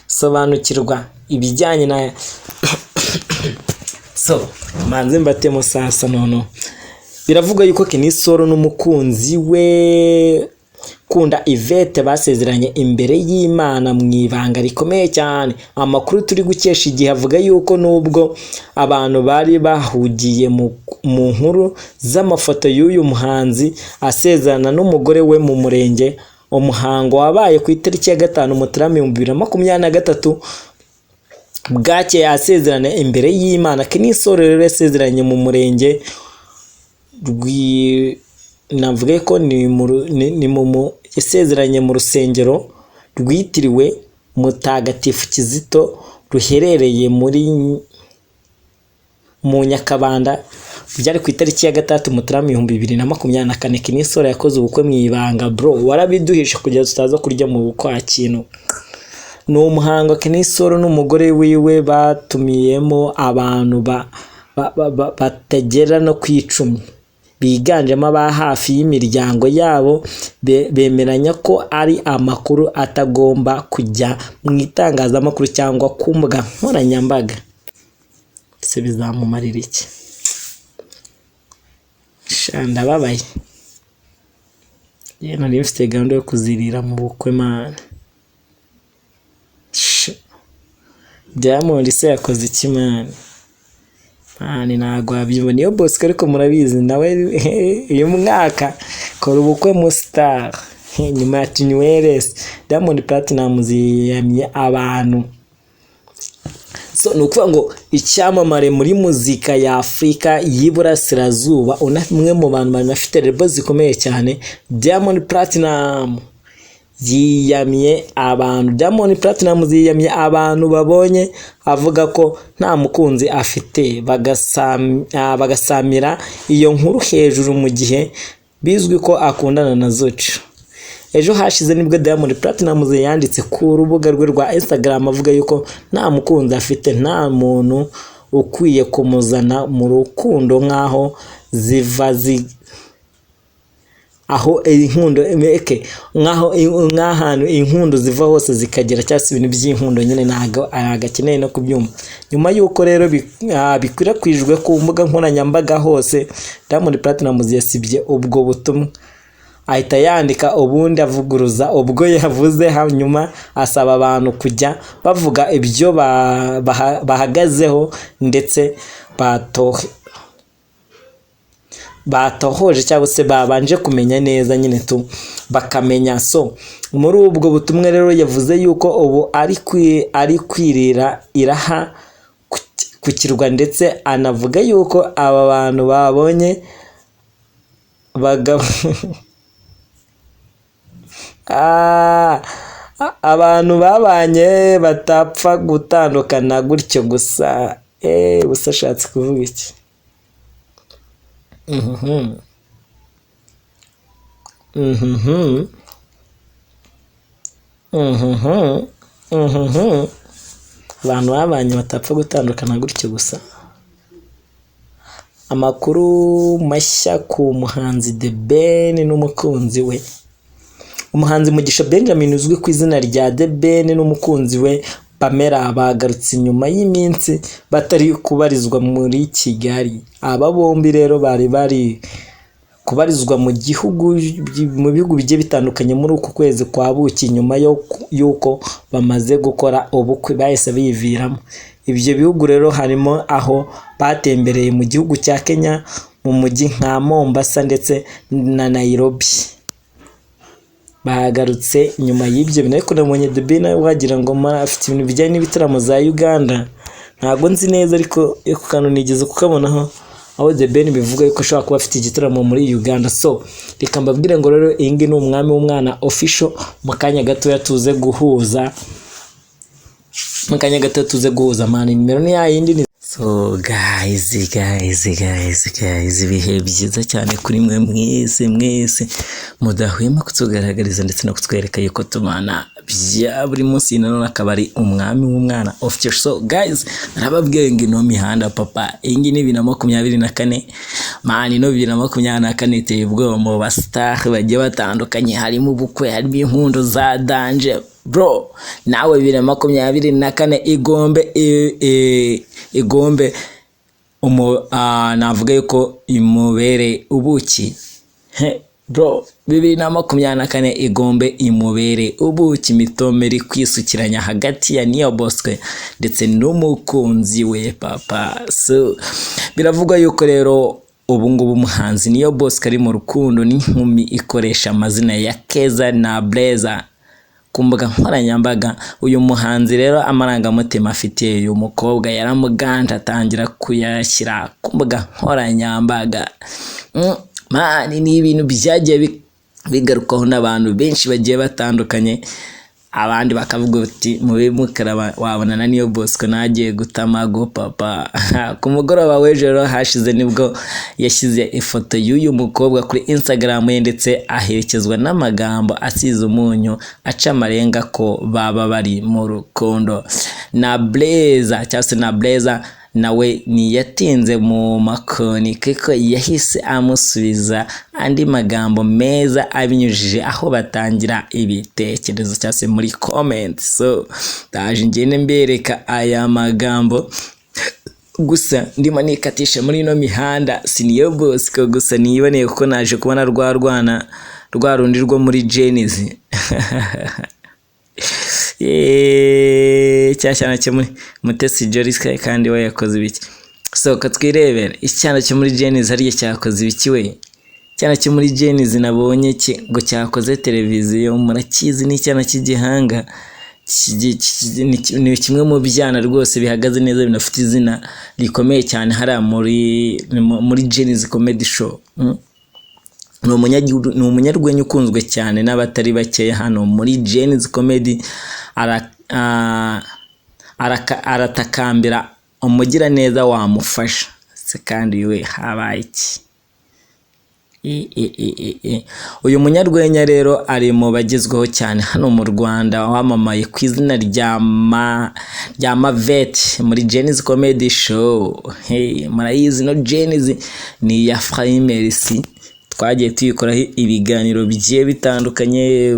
sobanukirwa ibijyanye na so manze mbatemo sasa nono biravuga yuko Kenisoro n'umukunzi we kunda Yvette basezeranye imbere y'Imana mu ibanga rikomeye cyane. Amakuru turi gukesha igihe avuga yuko nubwo abantu bari bahugiye mu nkuru z'amafoto y'uyu muhanzi asezerana n'umugore we mu murenge, umuhango wabaye ku itariki ya 5 Mutarama 2023 bwake asezerana imbere y'Imana. Kenisoro rero yasezeranye mu murenge navuga ko ni mu yasezeranye mu rusengero rwitiriwe Mutagatifu Kizito ruherereye mu Nyakabanda, byari ku itariki ya 3 Mutarama 2024. Kenisoro yakoze ubukwe mu ibanga. Bro, warabiduhisha kugira tutaza kurya mu bukwa kintu. Ni umuhango Kenisoro n'umugore wiwe batumiyemo abantu batagera no kwicumi, biganjemo aba hafi y'imiryango yabo. Bemeranya ko ari amakuru atagomba kujya mu itangazamakuru cyangwa ku mbuga nkoranyambaga. Se bizamumarira iki? Shanda babaye yena nifite gahunda yo kuzirira mu bukwe man. Diamond se yakoze iki man? Mani ntago abyumva. Niyo Bosco ariko murabizi nawe uyu mwaka kora ubukwe mu star nyuma ya Tinyweres. Diamond Platinum ziyamye abantu. So nukuvuga ngo icyamamare muri muzika ya Afrika y'Iburasirazuba, umwe mu bantu banafite rebo zikomeye cyane, Diamond Platinum yiyamye abantu. Diamond Platinum ziyamye abantu babonye avuga ko nta mukunzi afite, bagasamira iyo nkuru hejuru mu gihe bizwi ko akundana na Zucu. Ejo hashize nibwo Diamond Platinum yanditse ku rubuga rwe rwa Instagram avuga yuko nta mukunzi afite, nta muntu ukwiye kumuzana mu rukundo nkaho aho inkundo emeke nkahantu inkundo ziva hose zikagera cyase ibintu by'inkundo nyine ntago agakeneye no kubyumva. Nyuma yuko rero bikwirakwijwe ku mbuga nkoranyambaga hose, Diamond Platinum yasibye ubwo butumwa ahita yandika ubundi avuguruza ubwo yavuze, hanyuma asaba abantu kujya bavuga ibyo bahagazeho ndetse batohoje cyangwa se babanje kumenya neza nyine bakamenya. So muri ubwo butumwa rero yavuze yuko ubu ari kwirira iraha ku kirwa, ndetse anavuga yuko aba bantu babonye abantu babanye batapfa gutandukana gutyo gusa. Busashatse kuvuga iki? Abantu babanye batapfa gutandukana gutyo gusa. Amakuru mashya ku muhanzi The Ben n'umukunzi we. Umuhanzi Mugisha Benjamin uzwi ku izina rya The Ben n'umukunzi we Pamela bagarutse nyuma y'iminsi batari kubarizwa muri Kigali. Aba bombi rero bari kubarizwa mu bihugu bigiye bitandukanye muri uku kwezi kwa buki, nyuma yuko bamaze gukora ubukwe bahise biviramo. Ibyo bihugu rero harimo aho batembereye mu gihugu cya Kenya, mu mujyi nka Mombasa ndetse na Nairobi. Bagarutse nyuma y'ibyo bintu, ariko nabonye The Ben wagira ngo afite ibintu bijyanye n'ibitaramo za Uganda. Ntago nzi neza ariko ku kantu nigeze kukabonaho aho The Ben bivuga yuko ashobora kuba afite igitaramo muri Uganda. So reka mbabwire ngo rero iyi ngi ni umwami w'umwana official. Mu kanya gato tuze guhuza mani nimero ni yindi ni. So guys ibihe byiza cyane kuri mwese mudahwema kutugaragariza ndetse no kutwereka yuko tumana bya buri munsi nanone akaba ari umwami w'umwana official. So guys, narababwiye ngo ino mihanda papa ingi ni 2024 mani no 2024 iteye ubwoba mu bastar bagiye batandukanye, harimo ubukwe, harimo inkundo za danje bro. Nawe 2024 igombe navuga yuko imubere ubuki bro. 2024 igombe imubere ubuki, mitomeri kwisukiranya hagati ya Niyo Bosque ndetse n'umukunzi we papa. So biravugwa yuko rero ubu ngubu umuhanzi Niyo Bosque ari mu rukundo n'inkumi ikoresha amazina ya Keza na Blazer ku mbuga nkoranyambaga. Uyu muhanzi rero amarangamutima afitiye uyu mukobwa yaramuganje atangira kuyashyira ku mbuga nkoranyambaga. Mani ni ibintu byagiye bigarukaho n'abantu benshi bagiye batandukanye, abandi bakavuga uti mube mukara wabona na Niyo Bosque nagiye gutamago papa. Ku mugoroba w'ejo hashize nibwo yashyize ifoto y'uyu mukobwa kuri Instagram ye, ndetse aherekezwa n'amagambo asize umunyu aca amarenga ko baba bari mu rukundo. Na Blazer cyangwa se na Blazer nawe niyatinze mu makoni kuko yahise amusubiza andi magambo meza abinyujije aho batangira ibitekerezo cyangwa se muri comment. So ndaje ngene mbereka aya magambo, gusa ndimo nikatisha muri ino mihanda si Niyo Bosque gusa niboneye kuko naje kubona rwa rundi rwo muri Genesis cyane cyo muri Mutesi Jolly kandi we yakoze ibiki. So katwirebera icyana cyo muri Genesis ariye cyakoze ibiki we. Cyana cyo muri Genesis nabonye ngo cyakoze televiziyo, murakizi ni cyana cy'igihanga, ni kimwe mu byana rwose bihagaze neza binafite izina rikomeye cyane hariya muri Genesis comedy show. Ni umunyarwenya ukunzwe cyane n'abatari bakeya hano muri Genesis comedy. Aratakambira umugira neza wamufasha se kandi we habaye iki. Uyu munyarwenya rero ari mu bagezweho cyane hano mu Rwanda, wamamaye ku izina rya Mavet muri Genesis comedy show. Murayizi no Genesis ni ya Framerisi, twagiye tuyikoraho ibiganiro bigiye bitandukanye.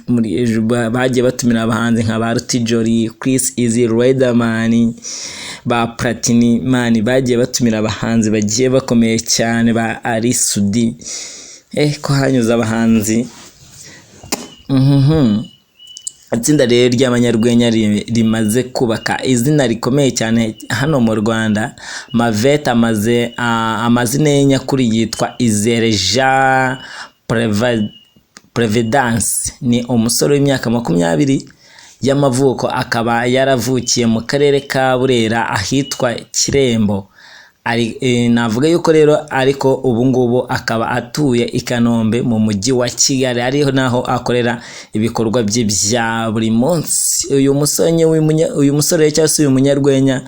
Muri bagiye batumira abahanzi nka ba Rutijori, Chris Easy, Riderman, ba Platini man, bagiye batumira abahanzi bagiye bakomeye cyane ba Arisudi. Ko hanyuza abahanzi. Itsinda rero ry'abanyarwenya rimaze kubaka izina rikomeye cyane hano mu Rwanda. Mavet amazina ye nyakuri yitwa Izere Jean Prevedence, ni umusore w'imyaka 20 y'amavuko, akaba yaravukiye mu karere ka Burera ahitwa Kirembo. Navuga yuko rero ariko ubu ngubu akaba atuye i Kanombe mu mujyi wa Kigali, ariho naho akorera ibikorwa bye bya buri munsi. Uyu musore cyangwa se uyu munyarwenya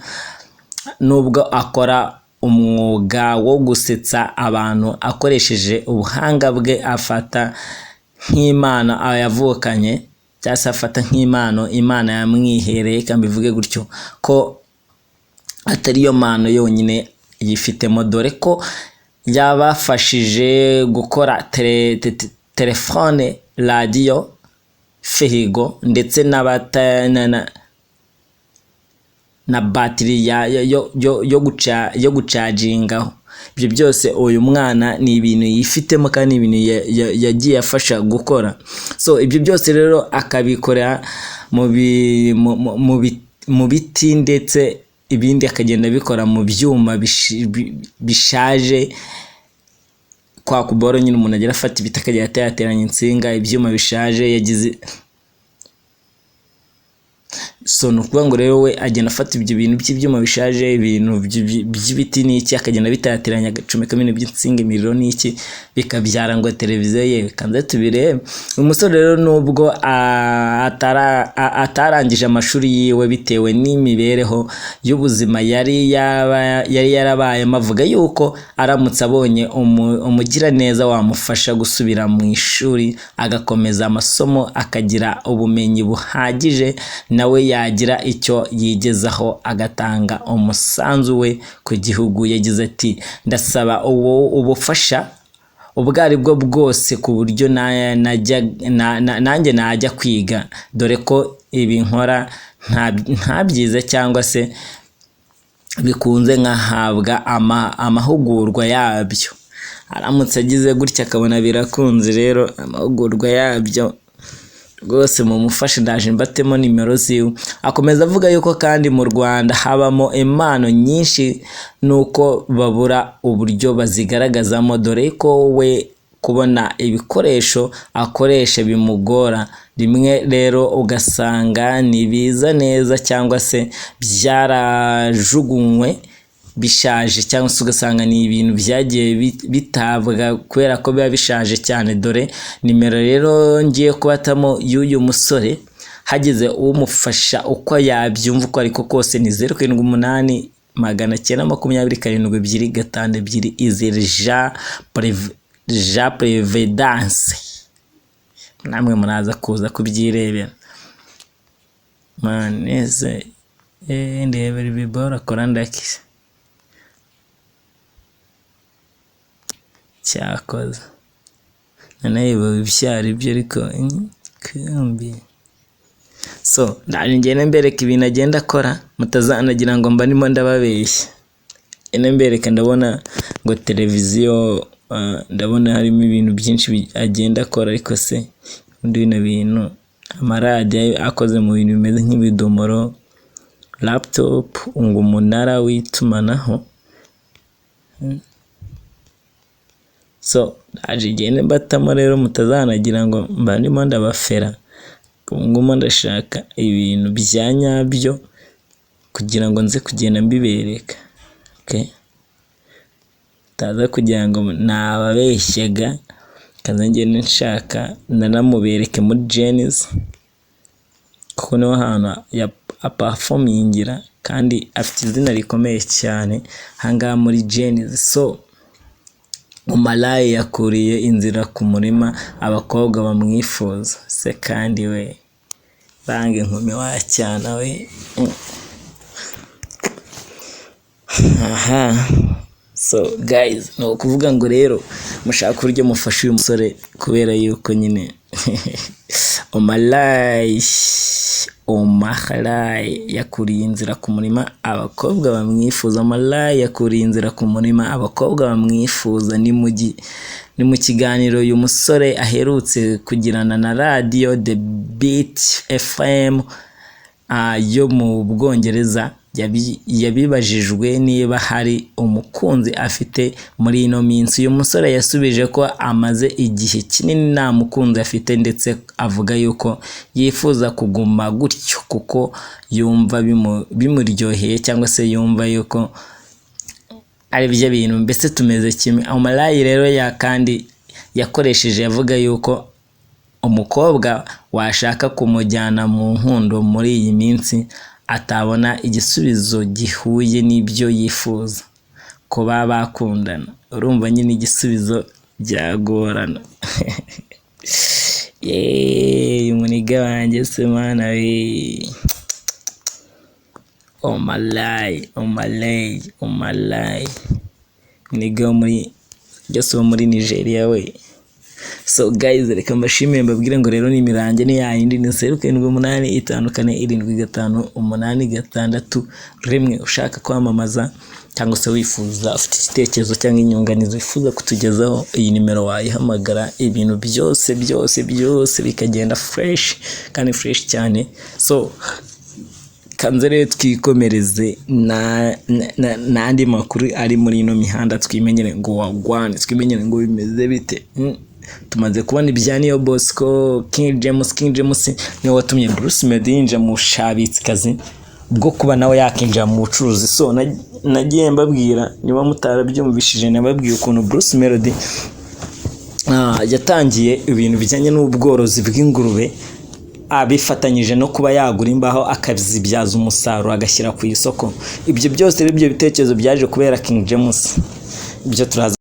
nubwo akora umwuga wo gusetsa abantu akoresheje ubuhanga bwe, afata nk'Imana yavukanye cyangwa se afata nk'impano Imana yamwihereye, kambivuge gutyo ko atari yo mpano yonyine yifitemo, dore ko yabafashije gukora telefone, radio, firigo ndetse na batiri yo gucagingaho. Ibyo byose uyu mwana ni ibintu yifitemo kandi ibintu yagiye afasha gukora. So ibyo byose rero akabikorera mu biti ndetse ibindi akagenda bikora mu byuma bishaje. Kwa kuboro nyine umuntu agera afata ibiti akajya yateranya insinga, ibyuma bishaje so nukuvuga ngo rero we agenda afata ibyo bintu by'ibyuma bishaje, ibintu by'ibiti n'iki, akagenda bitatiranya agacomekamo ibintu by'insinga, imiriro n'iki, bikabyara ngo televiziyo ye. Kanze tubirebe. Umusore rero nubwo atarangije amashuri yiwe bitewe n'imibereho y'ubuzima yari yarabaye, mavuga yuko aramutse abonye umugira neza wamufasha gusubira mu ishuri agakomeza amasomo, akagira ubumenyi buhagije, nawe yagira icyo yigezaho agatanga umusanzu we ku gihugu. Yagize ati ndasaba ubufasha ubwo ari bwo bwose ku buryo nanjye najya kwiga, dore ko ibi nkora nta byiza cyangwa se bikunze nkahabwa amahugurwa yabyo. Aramutse agize gutya akabona birakunze rero amahugurwa yabyo rwose mumufashe, ndaje mbatemo nimero ziwe. Akomeza avuga yuko kandi mu Rwanda habamo impano nyinshi nuko babura uburyo bazigaragazamo, dore ko we kubona ibikoresho akoresha bimugora. Rimwe rero ugasanga ntibiza neza cyangwa se byarajugunywe bishaje, cyangwa se ugasanga ni ibintu byagiye bitabwa kubera ko biba bishaje cyane. Dore nimero rero ngiye kubatamo y'uyu musore, hagize umufasha uko yabyumva uko ariko kose ni 078 927 izere ja Prevedance. Namwe muraza kuza kubyirebera maneze ndebera ibibora kora ndakise cyakoze nayo bibyari byo ariko kumbi. So ndaje ngene mbereka ibintu agenda akora, mutazanagira ngo mba ndimo ndababeshya. Mbereka ndabona ngo televiziyo, ndabona harimo ibintu byinshi agenda akora, ariko se undi bino bintu amaradiyo akoze mu bintu bimeze nk'ibidomoro, laptop, ngo umunara w'itumanaho. So ndaje ngene mbatamo rero mutazanagira ngo mba ndimo ndabafera. Ngumo ndashaka ibintu bya nyabyo kugira ngo nze kugenda mbibereka. Okay, taza kugira ngo nababeshyaga, kaza ngene nshaka nanamubereke muri Genesis, kuko niho hantu ya performingira kandi afite izina rikomeye cyane hanga muri Genesis. So umalaye yakuriye inzira ku murima, abakobwa bamwifuza se kandi we bange inkumi wa cyana we. Aha, so guys, no kuvuga ngo rero mushaka uburyo mufasha uyu musore kubera yuko nyine umalaye yakuriye inzira ku murima, abakobwa bamwifuza. Umalaye yakuriye inzira ku murima, abakobwa bamwifuza. Ni mu kiganiro uyu musore aherutse kugirana na radio The Beat FM yo mu Bwongereza. Yabibajijwe niba hari umukunzi afite muri ino minsi. Uyu musore yasubije ko amaze igihe kinini nta mukunzi afite, ndetse avuga yuko yifuza kuguma gutyo kuko yumva bimuryoheye, cyangwa se yumva yuko ari byo bintu mbese tumeze kimwe. Umalaye rero kandi yakoresheje yavuga yuko umukobwa washaka kumujyana mu nkundo muri iyi minsi atabona igisubizo gihuye n'ibyo yifuza ko bakundana. Urumva nyine igisubizo byagorana. Umuniga wanjye se mana we. Umalaye niga muri muri Nigeria we. So guys, reka mbashimire mbabwire ngo rero ni mirange ni yayindi ni 0784545886. rimwe ushaka kwamamaza cyangwa se wifuza ufite igitekerezo cyangwa inyunganizi wifuza kutugezaho, iyi nimero wayihamagara, ibintu byose bikagenda fresh kandi fresh cyane. So kanze rero twikomereze n'andi makuru ari muri ino mihanda, twimenyere ngo wagwane, twimenyere ngo bimeze bite. tumaze kubona ibya Niyo Bosco. King James niwe watumye Bruce Melody yinjira mu bushabitsikazi bwo kuba nawe yakinjira mu bucuruzi. So nagiye mbabwira, niba mutarabyumvishije, nababwiye ukuntu Bruce Melody yatangiye ibintu bijyanye n'ubworozi bw'ingurube, abifatanyije no kuba yagura imbaho akazibyaza umusaruro agashyira ku isoko. Ibyo byose ari byo bitekerezo byaje kubera King James. Ibyo turaza